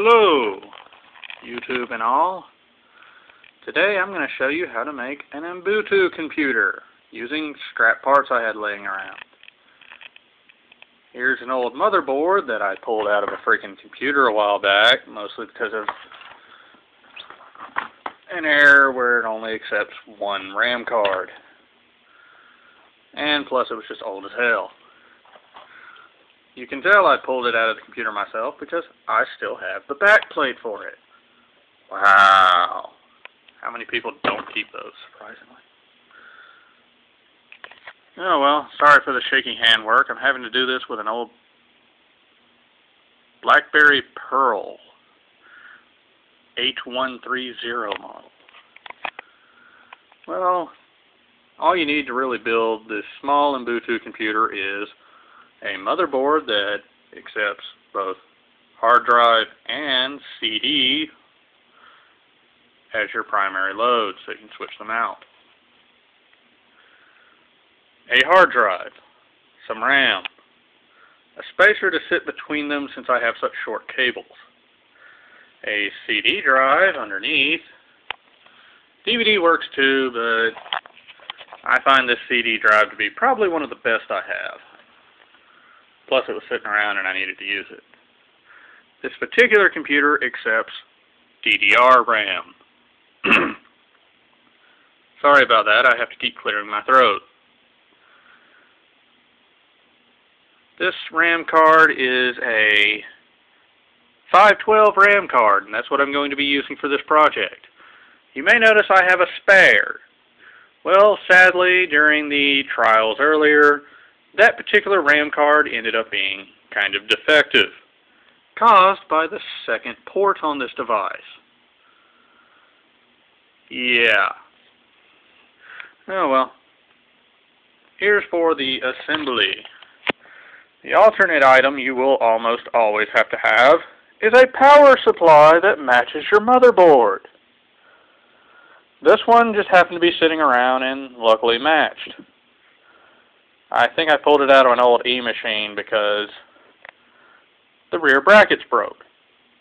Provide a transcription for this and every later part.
Hello, YouTube and all. Today I'm going to show you how to make an Ubuntu computer using scrap parts I had laying around. Here's an old motherboard that I pulled out of a freaking computer a while back, mostly because of an error where it only accepts one RAM card. And plus it was just old as hell. You can tell I pulled it out of the computer myself because I still have the back plate for it. Wow. How many people don't keep those, surprisingly? Oh well, sorry for the shaky hand work. I'm having to do this with an old BlackBerry Pearl 8130 model. Well, all you need to really build this small Ubuntu computer is a motherboard that accepts both hard drive and CD as your primary load, so you can switch them out. A hard drive, some RAM, a spacer to sit between them since I have such short cables, a CD drive underneath. DVD works too, but I find this CD drive to be probably one of the best I have. Plus it was sitting around and I needed to use it. This particular computer accepts DDR RAM. Sorry about that, I have to keep clearing my throat. This RAM card is a 512 RAM card, and that's what I'm going to be using for this project. You may notice I have a spare. Well, sadly, during the trials earlier, that particular RAM card ended up being kind of defective, caused by the second port on this device. Yeah. Oh well. Here's for the assembly. The alternate item you will almost always have to have is a power supply that matches your motherboard. This one just happened to be sitting around and luckily matched. I think I pulled it out of an old E-machine because the rear brackets broke.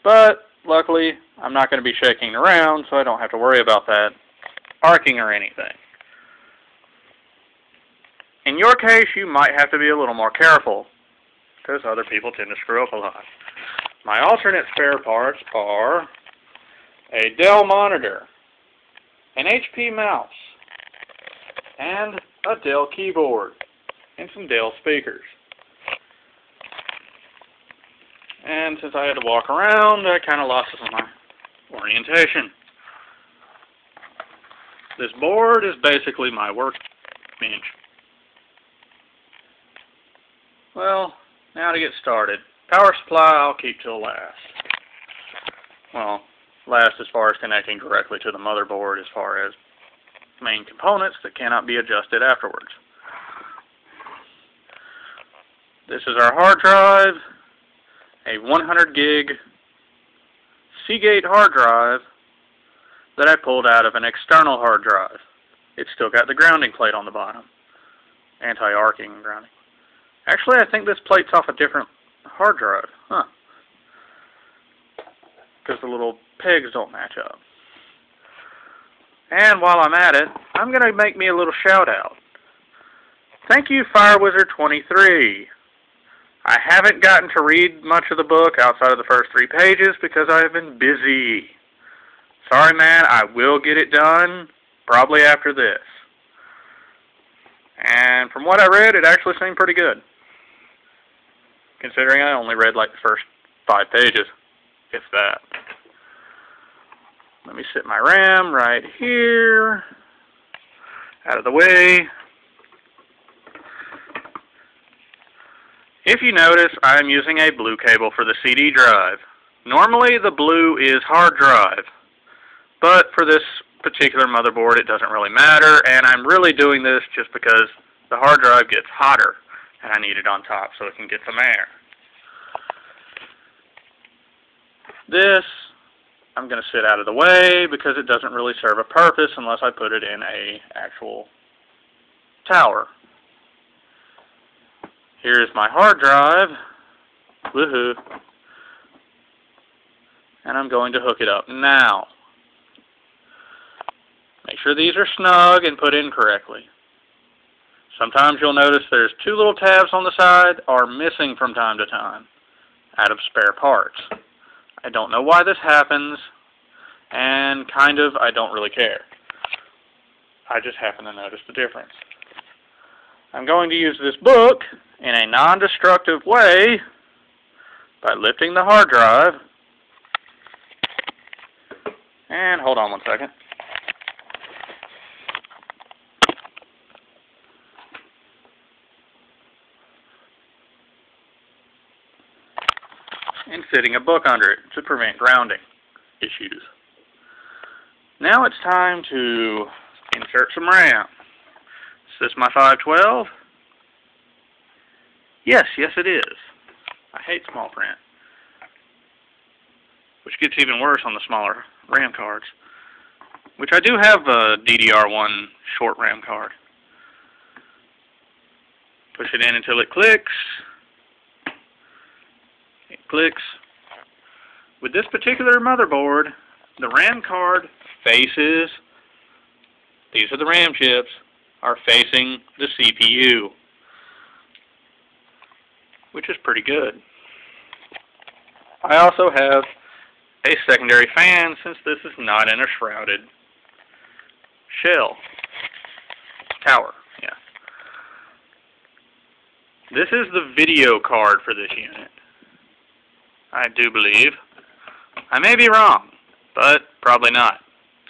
But luckily, I'm not going to be shaking it around, so I don't have to worry about that arcing or anything. In your case, you might have to be a little more careful, because other people tend to screw up a lot. My alternate spare parts are a Dell monitor, an HP mouse, and a Dell keyboard, and some Dell speakers. And since I had to walk around, I kind of lost some of my orientation. This board is basically my workbench. Well, now to get started. Power supply I'll keep till last. Well, last as far as connecting directly to the motherboard as far as main components that cannot be adjusted afterwards. This is our hard drive, a 100 gig Seagate hard drive that I pulled out of an external hard drive. It's still got the grounding plate on the bottom. Anti-arcing and grounding. Actually, I think this plate's off a different hard drive. Huh. Because the little pegs don't match up. And while I'm at it, I'm going to make me a little shout out. Thank you, FireWizard23. I haven't gotten to read much of the book outside of the first 3 pages because I have been busy. Sorry, man, I will get it done, probably after this. And from what I read, it actually seemed pretty good. Considering I only read like the first 5 pages, if that. Let me sit my RAM right here, out of the way. If you notice, I'm using a blue cable for the CD drive. Normally the blue is hard drive, but for this particular motherboard it doesn't really matter, and I'm really doing this just because the hard drive gets hotter, and I need it on top so it can get some air. This, I'm going to sit out of the way because it doesn't really serve a purpose unless I put it in a actual tower. Here's my hard drive. Woohoo. and I'm going to hook it up now. Make sure these are snug and put in correctly. Sometimes you'll notice there's two little tabs on the side are missing from time to time out of spare parts. I don't know why this happens, and I don't really care. I just happen to notice the difference. I'm going to use this book in a non-destructive way by lifting the hard drive. And hold on one second. And fitting a book under it to prevent grounding issues. Now it's time to insert some RAM. Is this my 512? Yes, it is. I hate small print, which gets even worse on the smaller RAM cards, which I do have a DDR1 short RAM card. Push it in until it clicks. It clicks. With this particular motherboard, the RAM card faces, these are the RAM chips, are facing the CPU, which is pretty good. I also have a secondary fan since this is not in a shrouded shell. Tower, yeah. This is the video card for this unit, I do believe. I may be wrong, but probably not,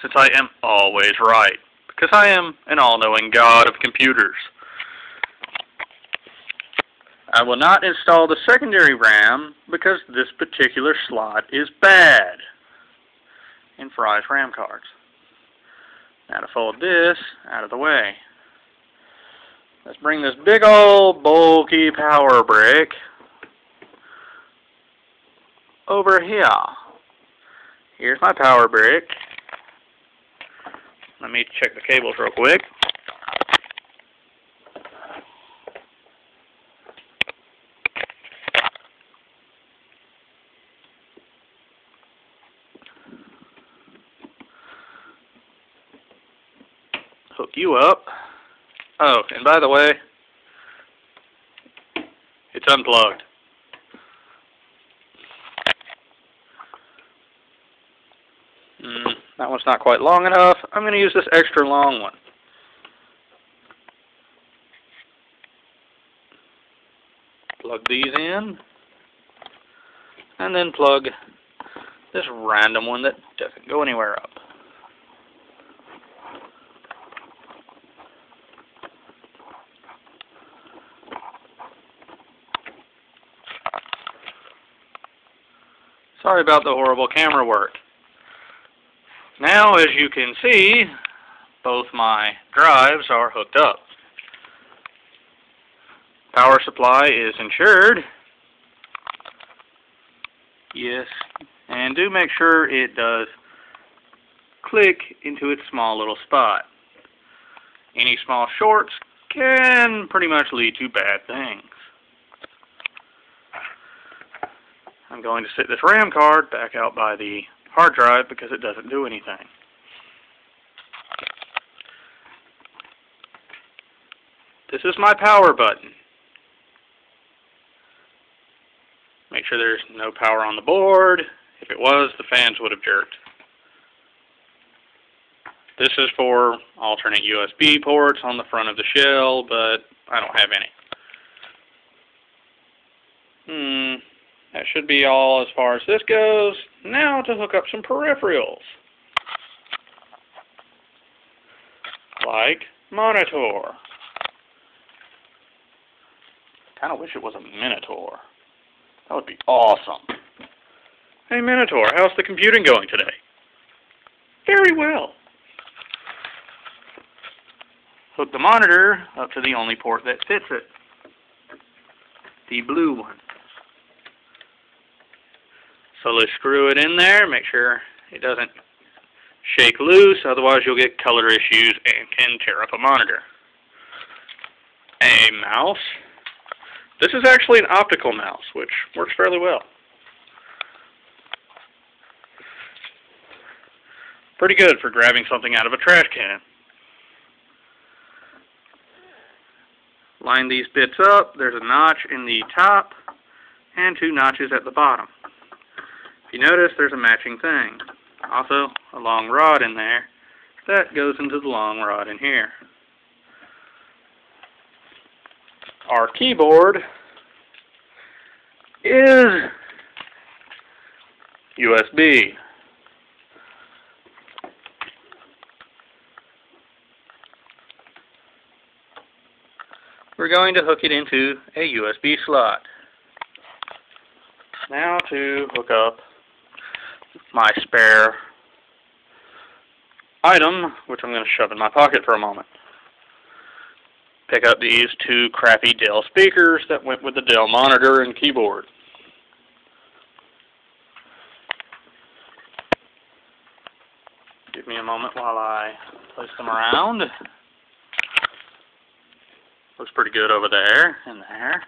since I am always right, because I am an all-knowing god of computers. I will not install the secondary RAM because this particular slot is bad in Fry's RAM cards. Now to fold this out of the way. Let's bring this big old bulky power brick over here. Here's my power brick. Let me check the cables real quick. Hook you up. Oh, and by the way, it's unplugged. That one's not quite long enough. I'm going to use this extra long one. Plug these in, and then plug this random one that doesn't go anywhere up. Sorry about the horrible camera work. Now, as you can see, both my drives are hooked up. Power supply is insured. Yes, and do make sure it does click into its small little spot. Any small shorts can pretty much lead to bad things. I'm going to sit this RAM card back out by the hard drive because it doesn't do anything. This is my power button. Make sure there's no power on the board. If it was, the fans would have jerked. This is for alternate USB ports on the front of the shell, but I don't have any. That should be all as far as this goes. Now to hook up some peripherals. Like monitor. Kind of wish it was a Minotaur. That would be awesome. Hey Minotaur, how's the computing going today? Very well. Hook the monitor up to the only port that fits it. The blue one. So let's screw it in there, make sure it doesn't shake loose, otherwise you'll get color issues and can tear up a monitor. A mouse. This is actually an optical mouse, which works fairly well. Pretty good for grabbing something out of a trash can. Line these bits up. There's a notch in the top and 2 notches at the bottom. If you notice, there's a matching thing. Also, a long rod in there. That goes into the long rod in here. Our keyboard is USB. We're going to hook it into a USB slot. Now to hook up my spare item, which I'm going to shove in my pocket for a moment. Pick up these 2 crappy Dell speakers that went with the Dell monitor and keyboard. Give me a moment while I place them around. Looks pretty good over there and there.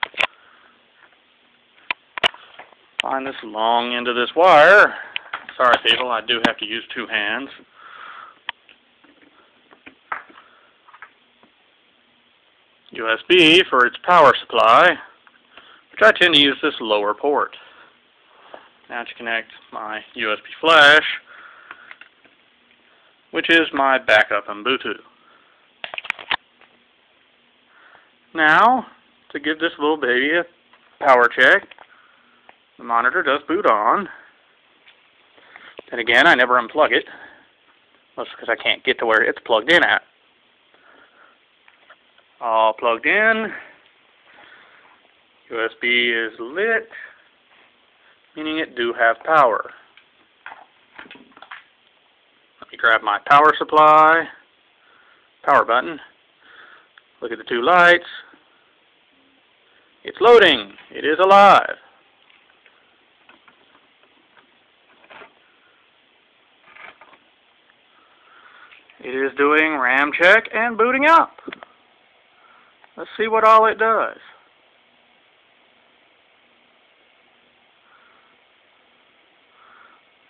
Find this long end of this wire. Sorry people, I do have to use 2 hands. USB for its power supply, which I tend to use this lower port. Now to connect my USB flash, which is my backup ubunto. Now, to give this little baby a power check, the monitor does boot on. And again, I never unplug it. That's because I can't get to where it's plugged in at. All plugged in. USB is lit, meaning it do have power. Let me grab my power supply, power button. Look at the 2 lights. It's loading. It is alive. It is doing RAM check and booting up. Let's see what all it does.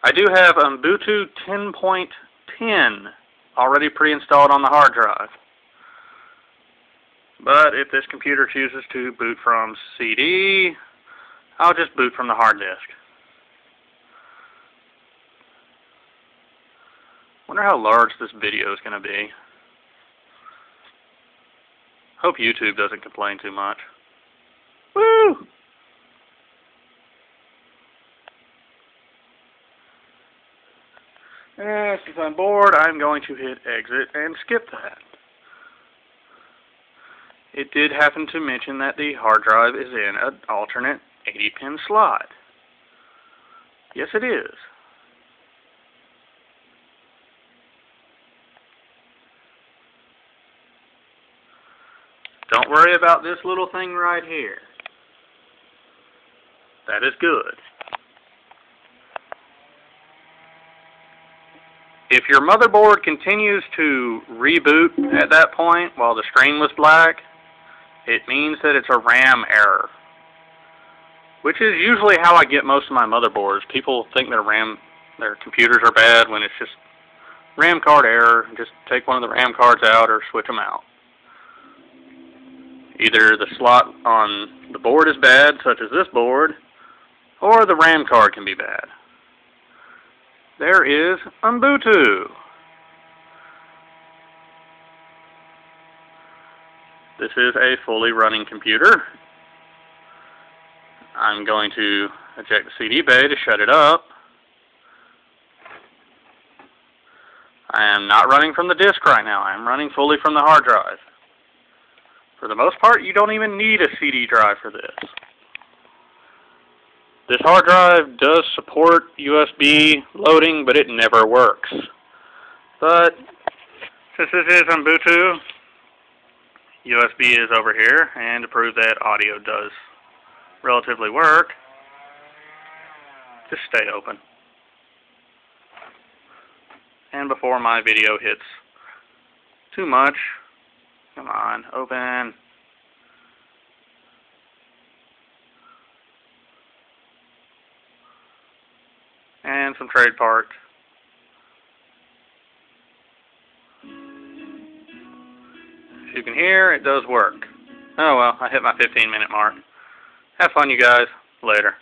I do have Ubuntu 10.10 already pre-installed on the hard drive. But if this computer chooses to boot from CD, I'll just boot from the hard disk. Wonder how large this video is going to be. Hope YouTube doesn't complain too much. Woo! Since I'm bored, I'm going to hit exit and skip that. It did happen to mention that the hard drive is in an alternate 80-pin slot. Yes, it is. Don't worry about this little thing right here. That is good. If your motherboard continues to reboot at that point while the screen was black, it means that it's a RAM error. Which is usually how I get most of my motherboards. People think their computers are bad when it's just RAM card error. Just take one of the RAM cards out or switch them out. Either the slot on the board is bad, such as this board, or the RAM card can be bad. There is Ubuntu. This is a fully running computer. I'm going to eject the CD bay to shut it up. I am not running from the disk right now. I am running fully from the hard drive. For the most part, you don't even need a CD drive for this. This hard drive does support USB loading, but it never works. But since this is Ubuntu, USB is over here, and to prove that audio does relatively work, just stay open. And before my video hits too much, come on, open. And some trade parts. As you can hear, it does work. Oh well, I hit my 15-minute mark. Have fun, you guys. Later.